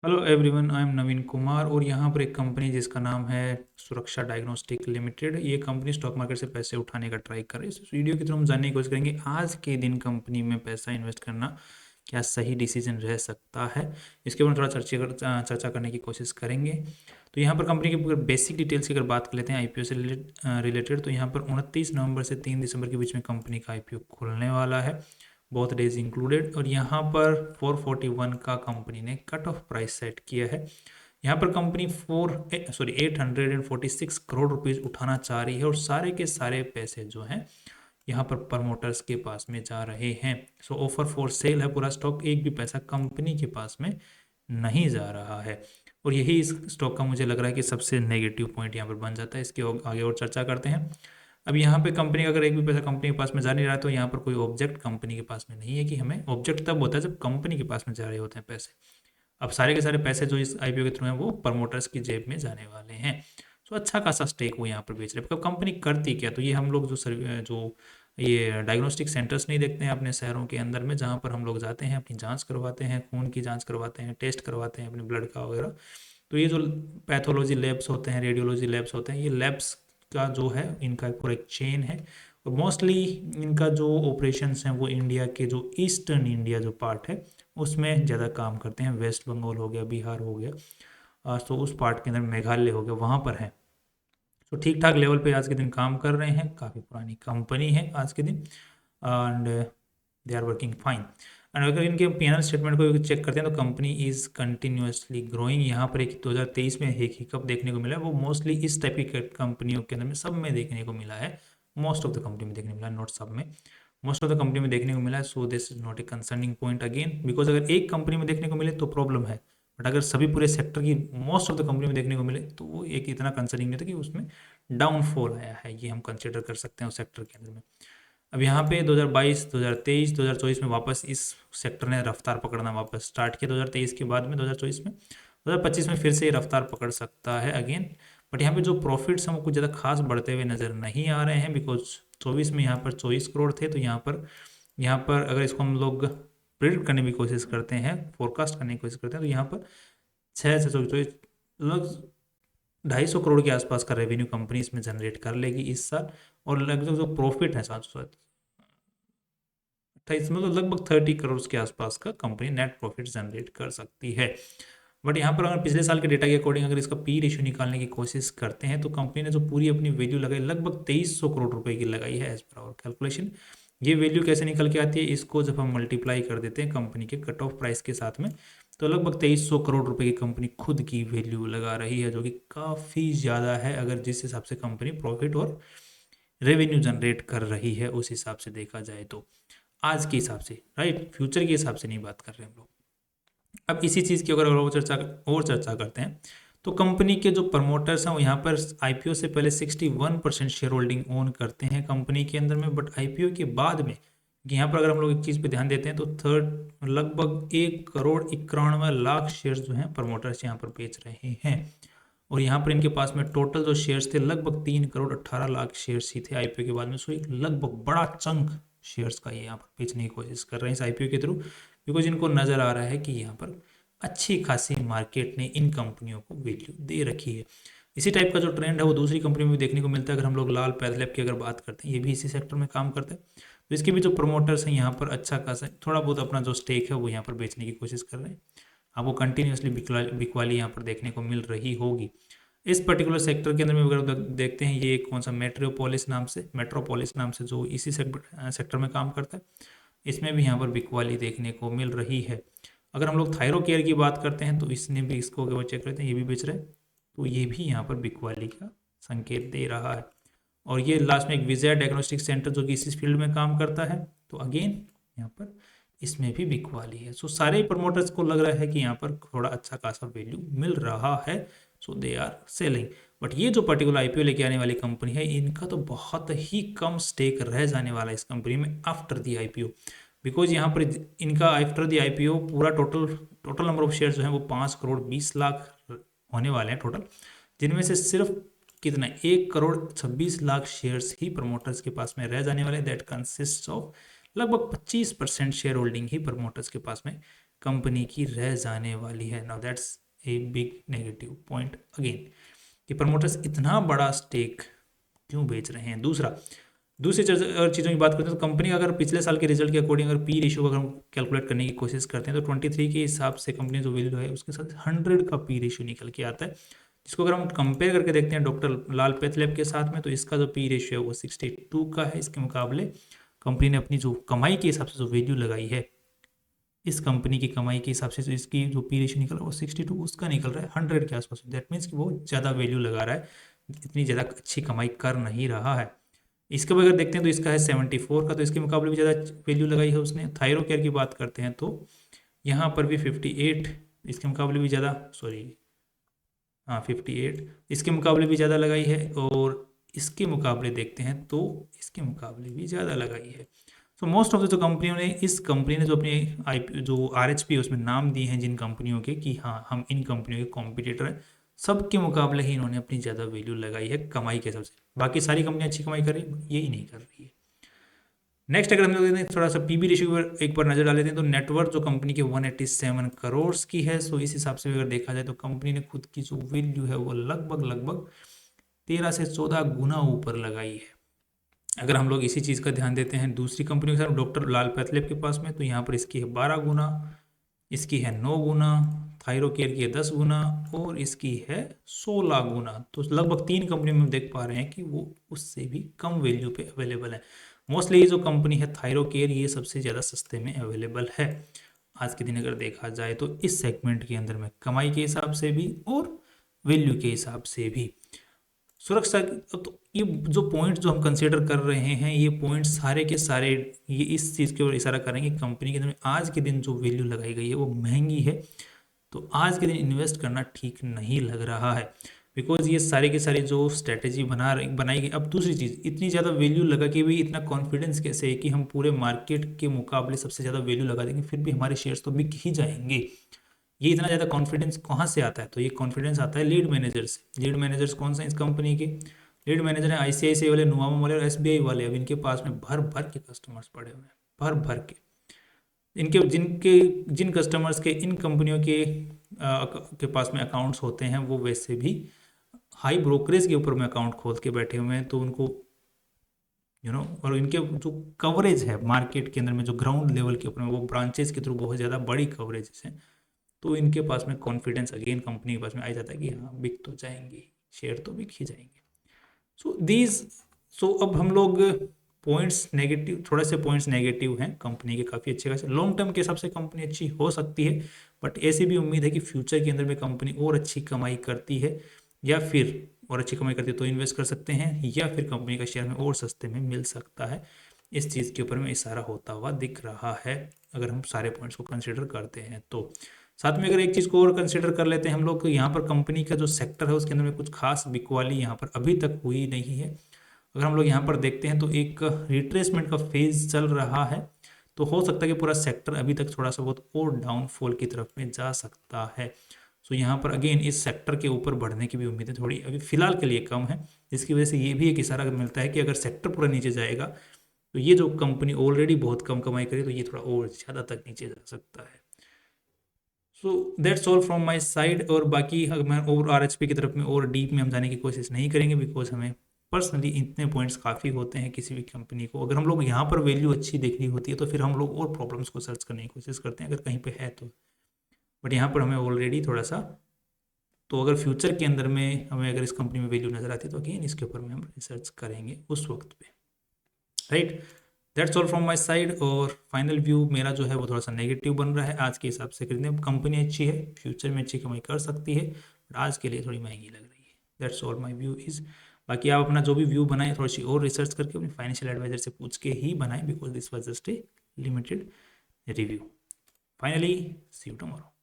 Hello everyone, I am नवीन कुमार और यहाँ पर एक कंपनी जिसका नाम है सुरक्षा डायग्नोस्टिक लिमिटेड। ये कंपनी स्टॉक मार्केट से पैसे उठाने का ट्राई कर रही है। इस वीडियो के थ्रू हम जानने की कोशिश करेंगे आज के दिन कंपनी में पैसा इन्वेस्ट करना क्या सही डिसीजन रह सकता है। इसके ऊपर थोड़ा चर्चा करने की कोशिश करेंगे। तो यहाँ पर कंपनी की बेसिक डिटेल्स की अगर बात कर लेते हैं आईपीओ से रिलेटेड, तो यहाँ पर 29 नवंबर से 3 दिसंबर के बीच में कंपनी का आईपीओ खुलने वाला है, बोथ डेज इंक्लूडेड। और यहाँ पर 441 का कंपनी ने कट ऑफ प्राइस सेट किया है। यहाँ पर कंपनी 846 करोड़ रुपीस उठाना चाह रही है और सारे के सारे पैसे जो हैं यहाँ पर प्रमोटर्स के पास में जा रहे हैं। सो ऑफर फॉर सेल है पूरा स्टॉक, एक भी पैसा कंपनी के पास में नहीं जा रहा है। और यही इस स्टॉक का मुझे लग रहा है कि सबसे नेगेटिव पॉइंट यहाँ पर बन जाता है। इसके आगे और चर्चा करते हैं। अब यहाँ पे कंपनी का अगर एक भी पैसा कंपनी के पास में जा नहीं रहा है तो यहाँ पर कोई ऑब्जेक्ट कंपनी के पास में नहीं है कि हमें ऑब्जेक्ट तब होता है जब कंपनी के पास में जा रहे होते हैं पैसे। अब सारे के सारे पैसे जो इस आईपीओ के थ्रू हैं वो प्रमोटर्स की जेब में जाने वाले हैं। तो अच्छा खासा स्टेक वो यहाँ पर बेच रहे हैं। कंपनी करती क्या, तो ये हम लोग जो ये डायग्नोस्टिक सेंटर्स नहीं देखते हैं अपने शहरों के अंदर में, जहाँ पर हम लोग जाते हैं, अपनी जांच करवाते हैं, खून की जांच करवाते हैं, टेस्ट करवाते हैं अपने ब्लड का वगैरह। तो ये जो पैथोलॉजी लैब्स होते हैं, रेडियोलॉजी लैब्स होते हैं, ये लैब्स का जो है इनका पूरा एक चेन है। और मोस्टली इनका जो ऑपरेशंस हैं वो इंडिया के जो ईस्टर्न इंडिया जो पार्ट है उसमें ज़्यादा काम करते हैं। वेस्ट बंगाल हो गया, बिहार हो गया, तो उस पार्ट के अंदर मेघालय हो गया, वहाँ पर है। तो ठीक ठाक लेवल पे आज के दिन काम कर रहे हैं। काफ़ी पुरानी कंपनी है आज के दिन and they are working fine. And अगर इनके पीएनएल स्टेटमेंट को चेक करते हैं तो कंपनी इज कंटिन्यूसली ग्रोइंग। यहाँ पर एक 2023 में एक हिकअप देखने को मिला है, वो मोस्टली इस टाइप की कंपनियों के अंदर में सब में देखने को मिला है। मोस्ट ऑफ द कंपनी में देखने को मिला है, नॉट सब में, मोस्ट ऑफ द कंपनी में देखने को मिला है। So this is not a concerning point again, because अगर एक कंपनी में देखने को मिले तो प्रॉब्लम है, बट अगर सभी पूरे सेक्टर की मोस्ट ऑफ द कंपनी में देखने को मिले तो वो एक इतना कंसर्निंग नहीं था कि उसमें डाउनफॉल आया है, ये हम कंसिडर कर सकते हैं उस सेक्टर के अंदर में। अब यहाँ पे 2022, 2023, 2024 में वापस इस सेक्टर ने रफ्तार पकड़ना वापस स्टार्ट किया 2023 के बाद में 2024 में। 2025 में फिर से ये रफ्तार पकड़ सकता है अगेन। बट यहाँ पे जो प्रॉफिट्स हैं वो कुछ ज़्यादा खास बढ़ते हुए नज़र नहीं आ रहे हैं, बिकॉज 24 में यहाँ पर 24 करोड़ थे। तो यहाँ पर अगर इसको हम लोग प्रिडिक्ट करने की कोशिश करते हैं, फोरकास्ट करने की कोशिश करते हैं, तो यहाँ पर 6 से 24 लगभग 250 करोड़ के आसपास का रेवेन्यू कंपनी इसमें जनरेट कर लेगी इस साल। और लगभग जो प्रॉफिट है 28 में, तो लगभग 30 करोड़ के आसपास का कंपनी नेट प्रॉफिट जनरेट कर सकती है। बट यहाँ पर अगर पिछले साल के डेटा के अकॉर्डिंग अगर इसका पी रेशियो निकालने की कोशिश करते हैं तो कंपनी ने जो पूरी अपनी वैल्यू लगाई लगभग 2300 करोड़ रुपए की लगाई है एज पर आवर कैलकुलेशन। ये वैल्यू कैसे निकल के आती है, इसको जब हम मल्टीप्लाई कर देते हैं कंपनी के कट ऑफ प्राइस के साथ में, तो लगभग 2300 करोड़ रुपए की कंपनी खुद की वैल्यू लगा रही है, जो कि काफ़ी ज़्यादा है अगर जिस हिसाब से कंपनी प्रॉफिट और रेवेन्यू जनरेट कर रही है उस हिसाब से देखा जाए तो, आज के हिसाब से, राइट, फ्यूचर के हिसाब से नहीं बात कर रहे हम लोग। अब इसी चीज़ की अगर और चर्चा करते हैं तो कंपनी के जो प्रमोटर्स हैं वो यहाँ पर आईपीओ से पहले 61% शेयर होल्डिंग ओन करते हैं कंपनी के अंदर में। बट आईपीओ के बाद में यहाँ पर अगर हम लोग एक चीज़ पे ध्यान देते हैं तो लगभग 1,91,00,000 शेयर्स जो हैं प्रमोटर्स यहाँ पर बेच रहे हैं। और यहाँ पर इनके पास में टोटल जो शेयर्स थे लगभग 3,18,00,000 शेयर्स ही थे आईपीओ के बाद में। सो एक लगभग बड़ा चंक शेयर्स का ये यहाँ पर बेचने की कोशिश कर रहे हैं इस आईपीओ के थ्रू, बिकॉज इनको नज़र आ रहा है कि यहाँ पर अच्छी खासी मार्केट ने इन कंपनियों को वैल्यू दे रखी है। इसी टाइप का जो ट्रेंड है वो दूसरी कंपनी में भी देखने को मिलता है। अगर हम लोग लाल पैथलैब की अगर बात करते हैं, ये भी इसी सेक्टर में काम करते हैं, तो इसके भी जो प्रमोटर्स हैं यहाँ पर अच्छा खासा थोड़ा बहुत अपना जो स्टेक है वो यहाँ पर बेचने की कोशिश कर रहे हैं। आपको कंटिन्यूसली बिकवाली यहाँ पर देखने को मिल रही होगी। इस पर्टिकुलर सेक्टर के अंदर में अगर देखते हैं, ये कौन सा मेट्रोपोलिस नाम से जो इसी सेक्टर में काम करता है, इसमें भी यहाँ पर बिकवाली देखने को मिल रही है। अगर हम लोग थायरो केयर की बात करते हैं तो इसने भी इसको अगर चेक करते हैं, ये भी बेच रहे हैं, तो ये भी यहाँ पर बिकवाली का संकेत दे रहा है। और ये लास्ट में एक विजय डायग्नोस्टिक सेंटर जो कि इसी फील्ड में काम करता है, तो अगेन यहाँ पर इसमें भी बिकवाली है। सो सारे प्रमोटर्स को लग रहा है कि यहाँ पर थोड़ा अच्छा खासा वैल्यू मिल रहा है, सो दे आर सेलिंग। बट ये जो पर्टिकुलर आईपीओ लेके आने वाली कंपनी है, इनका तो बहुत ही कम स्टेक रह जाने वाला है इस कंपनी में आफ्टर दी आईपीओ, बिकॉज यहाँ पर इनका आफ्टर दी आईपीओ पूरा टोटल नंबर ऑफ शेयर्स जो है वो 5,20,00,000 होने वाले हैं टोटल, जिनमें से सिर्फ कितना 1,26,00,000 शेयर्स ही प्रमोटर्स के पास में रह जाने वाले। दैट कंसिस्ट ऑफ लगभग 25% शेयर होल्डिंग ही प्रमोटर्स के पास में कंपनी की रह जाने वाली है। Now that's a big negative point again कि प्रमोटर्स इतना बड़ा स्टेक क्यों बेच रहे हैं। दूसरी चीज़ों की बात करते हैं तो कंपनी अगर पिछले साल के रिजल्ट के अकॉर्डिंग अगर पी रेशियो अगर हम कैलकुलेट करने की कोशिश करते हैं तो 23 के हिसाब से कंपनी जो वैल्यू है उसके साथ 100 का पी रेशियो निकल के आता है, जिसको अगर हम कंपेयर करके देखते हैं डॉक्टर लाल पैथलैब के साथ में तो इसका जो पी रेशियो है वो 62 का है। इसके मुकाबले कंपनी ने अपनी जो कमाई के हिसाब से जो वैल्यू लगाई है, इस कंपनी की कमाई के हिसाब से जो इसकी जो पी रेशियो निकल रहा है वो 62, उसका निकल रहा है 100 के आसपास। दैट मीन्स कि वो ज़्यादा वैल्यू लगा रहा है, इतनी ज़्यादा अच्छी कमाई कर नहीं रहा है। इसके अगर देखते हैं तो इसका है 74 का, तो इसके मुकाबले भी ज़्यादा वैल्यू लगाई है उसने। थायरोकेयर की बात करते हैं तो यहाँ पर भी 58, इसके मुकाबले भी ज़्यादा, सॉरी हाँ 58, इसके मुकाबले भी ज़्यादा लगाई है। और इसके मुकाबले देखते हैं तो इसके मुकाबले भी ज़्यादा लगाई है। सो मोस्ट ऑफ द जो कंपनियों ने, इस कंपनी ने जो अपने जो RHP उसमें नाम दिए हैं जिन कंपनियों के कि हाँ हम इन कंपनियों के कॉम्पिटिटर हैं, सबके मुकाबले ही इन्होंने अपनी ज़्यादा वैल्यू लगाई है कमाई के हिसाब से। बाकी सारी कंपनियां अच्छी कमाई कर रही है, यही नहीं कर रही है। नेक्स्ट अगर हम लोग थोड़ा सा पीबी रेशियो पर एक बार नजर डाल लेते हैं तो नेटवर्थ जो कंपनी के 187 करोड़ की है। सो इस हिसाब से अगर देखा जाए तो कंपनी ने खुद की जो वैल्यू है वो लगभग 13 से 14 गुना ऊपर लगाई है। अगर हम लोग इसी चीज़ का ध्यान देते हैं दूसरी कंपनियों के साथ, डॉक्टर लाल पैथलैब के पास में, तो यहाँ पर इसकी है 12 गुना, इसकी है 9 गुना, थायरोकेयर की है 10 गुना और इसकी है 16 गुना। तो लगभग 3 कंपनियों में हम देख पा रहे हैं कि वो उससे भी कम वैल्यू पे अवेलेबल है। मोस्टली ये जो कंपनी है थायरोकेयर, ये सबसे ज़्यादा सस्ते में अवेलेबल है आज के दिन अगर देखा जाए तो, इस सेगमेंट के अंदर में कमाई के हिसाब से भी और वैल्यू के हिसाब से भी। सुरक्षा तो ये जो पॉइंट जो हम कंसीडर कर रहे हैं, ये पॉइंट सारे के सारे ये इस चीज़ की ओर इशारा करेंगे कि कंपनी के अंदर में आज के दिन जो वैल्यू लगाई गई है वो महंगी है, तो आज के दिन इन्वेस्ट करना ठीक नहीं लग रहा है। बिकॉज ये सारे के सारे जो स्ट्रेटेजी बनाई गई। अब दूसरी चीज़, इतनी ज़्यादा वैल्यू लगा के भी इतना कॉन्फिडेंस कैसे है कि हम पूरे मार्केट के मुकाबले सबसे ज़्यादा वैल्यू लगा देंगे फिर भी हमारे शेयर्स तो बिक ही जाएंगे। ये इतना ज़्यादा कॉन्फिडेंस कहाँ से आता है? तो ये कॉन्फिडेंस आता है लीड मैनेजर से। लीड मैनेजर्स कौन सा इस कंपनी के? लीड मैनेजर है ICICI वाले, नुवामा वाले और SBI वाले। अब इनके पास में भर भर के कस्टमर्स पड़े हुए हैं, भर भर के। इनके जिन कस्टमर्स के इन कंपनियों के पास में अकाउंट्स होते हैं वो वैसे भी हाई ब्रोकरेज के ऊपर में अकाउंट खोल के बैठे हुए हैं, तो उनको और इनके जो कवरेज है मार्केट के अंदर में, जो ग्राउंड लेवल के ऊपर में, वो ब्रांचेस के थ्रू बहुत ज़्यादा बड़ी कवरेज है। तो इनके पास में कॉन्फिडेंस अगेन कंपनी के पास में आ जाता है कि हाँ बिक तो जाएंगे, शेयर तो बिक ही जाएंगे। सो अब हम लोग पॉइंट्स नेगेटिव, थोड़े से पॉइंट्स नेगेटिव हैं कंपनी के काफ़ी अच्छे खासे। लॉन्ग टर्म के हिसाब से कंपनी अच्छी हो सकती है, बट ऐसी भी उम्मीद है कि फ्यूचर के अंदर में कंपनी और अच्छी कमाई करती है, या फिर और अच्छी कमाई करती है तो इन्वेस्ट कर सकते हैं, या फिर कंपनी का शेयर में और सस्ते में मिल सकता है। इस चीज़ के ऊपर में इशारा होता हुआ दिख रहा है अगर हम सारे पॉइंट्स को कंसिडर करते हैं तो। साथ में अगर एक चीज़ को और कंसिडर कर लेते हैं हम लोग, यहाँ पर कंपनी का जो सेक्टर है उसके अंदर में कुछ खास बिकवाली यहाँ पर अभी तक हुई नहीं है। अगर हम लोग यहाँ पर देखते हैं तो एक रिट्रेसमेंट का फेज चल रहा है, तो हो सकता है कि पूरा सेक्टर अभी तक थोड़ा सा बहुत और डाउनफॉल की तरफ में जा सकता है। सो यहाँ पर अगेन इस सेक्टर के ऊपर बढ़ने की भी उम्मीदें थोड़ी अभी फिलहाल के लिए कम है, जिसकी वजह से ये भी एक इशारा मिलता है कि अगर सेक्टर पूरा नीचे जाएगा तो ये जो कंपनी ऑलरेडी बहुत कम कमाई करे तो ये थोड़ा और ज़्यादा तक नीचे जा सकता है। So that's all from my side. और बाकी मैं और RHP की तरफ में और डीप में हम जाने की कोशिश नहीं करेंगे, बिकॉज हमें पर्सनली इतने पॉइंट्स काफ़ी होते हैं किसी भी कंपनी को। अगर हम लोग यहाँ पर वैल्यू अच्छी देखनी होती है तो फिर हम लोग और प्रॉब्लम्स को सर्च करने की कोशिश करते हैं अगर कहीं पे है तो, बट यहाँ पर हमें ऑलरेडी थोड़ा सा, तो अगर फ्यूचर के अंदर में हमें अगर इस कंपनी में वैल्यू नज़र आती है तो अगेन इसके ऊपर में हम रिसर्च करेंगे उस वक्त पे, right. That's all from my side. और फाइनल व्यू मेरा जो है वो थोड़ा सा नेगेटिव बन रहा है आज के हिसाब से। खरीदने कंपनी अच्छी है, फ्यूचर में अच्छी कमाई कर सकती है, बट आज के लिए थोड़ी महंगी लग रही है। That's all my view is. बाकी आप अपना जो भी व्यू बनाएं थोड़ी सी और रिसर्च करके अपने फाइनेंशियल एडवाइजर से पूछ के ही बनाएं, because this was just a limited review. Finally see you tomorrow.